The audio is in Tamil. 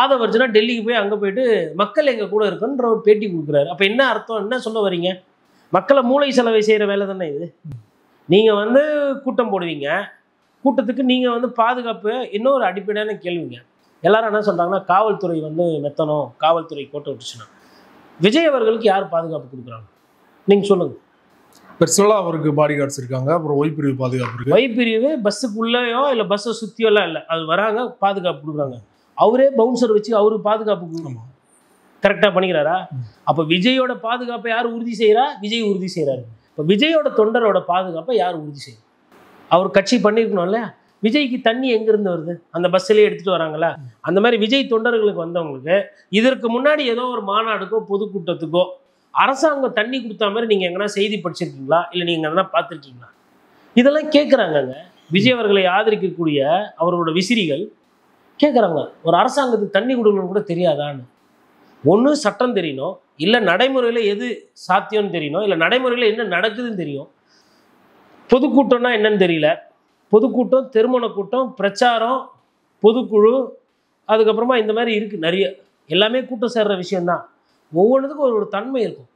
ஆதவர்ஜுனா டெல்லிக்கு போய் அங்கே போயிட்டு மக்கள் எங்கள் கூட இருக்குன்ற ஒரு பேட்டி கொடுக்குறாரு. அப்போ என்ன அர்த்தம், என்ன சொல்ல வரீங்க? மக்களை மூளை செலவை செய்கிற வேலை தானே இது. நீங்கள் கூட்டம் போடுவீங்க, கூட்டத்துக்கு நீங்கள் பாதுகாப்பு. இன்னொரு அடிப்படையான கேள்விங்க, எல்லாரும் என்ன சொல்கிறாங்கன்னா காவல்துறை மெத்தனம், காவல்துறை கோட்டை விட்டுச்சுன்னா விஜய் அவர்களுக்கு யார் பாதுகாப்பு கொடுக்குறாங்க? நீங்கள் சொல்லுங்கள். பெர்சனலாக அவருக்கு பாடி கார்ட்ஸ் இருக்காங்க, அப்புறம் ஒய் பிரிவு பாதுகாப்பு இருக்குது. ஒய் பிரிவு பஸ்ஸுக்குள்ளேயோ இல்லை பஸ்ஸை சுற்றியோலாம் இல்லை, அது வராங்க பாதுகாப்பு கொடுக்குறாங்க. அவரே பவுன்சர் வச்சு அவருக்கு பாதுகாப்பு கரெக்டாக பண்ணிக்கிறாரா? அப்போ விஜயோட பாதுகாப்பை யார் உறுதி செய்கிறா? விஜய் உறுதி செய்கிறாரு. இப்போ விஜயோட தொண்டரோட பாதுகாப்பை யார் உறுதி செய்யும்? அவர் கட்சி பண்ணியிருக்கணும் இல்லையா? விஜய்க்கு தண்ணி எங்கேருந்து வருது? அந்த பஸ்ஸிலே எடுத்துகிட்டு வராங்களா? அந்த மாதிரி விஜய் தொண்டர்களுக்கு வந்தவங்களுக்கு இதற்கு முன்னாடி ஏதோ ஒரு மாநாடுக்கோ பொதுக்கூட்டத்துக்கோ அரசாங்கம் தண்ணி கொடுத்தா மாதிரி நீங்கள் எங்கன்னா செய்தி படிச்சிருக்கீங்களா? இல்லை நீங்கள் எங்கன்னா பார்த்துருக்கீங்களா? இதெல்லாம் கேட்குறாங்கங்க. விஜய் அவர்களை ஆதரிக்கக்கூடிய அவரோட விசிறிகள் கேட்குறாங்க, ஒரு அரசாங்கத்துக்கு தண்ணி கொடுக்கணும்னு கூட தெரியாதான்னு. ஒன்று சட்டம் தெரியணும், இல்லை நடைமுறையில் எது சாத்தியம்னு தெரியணும், இல்லை நடைமுறையில் என்ன நடக்குதுன்னு தெரியும். பொதுக்கூட்டம்னா என்னன்னு தெரியல. பொதுக்கூட்டம், திருமண கூட்டம், பிரச்சாரம், பொதுக்குழு, அதுக்கப்புறமா இந்த மாதிரி இருக்குது நிறைய. எல்லாமே கூட்டம் சேர்ற விஷயம்தான். ஒவ்வொன்றுத்துக்கும் ஒரு தன்மை இருக்கும்.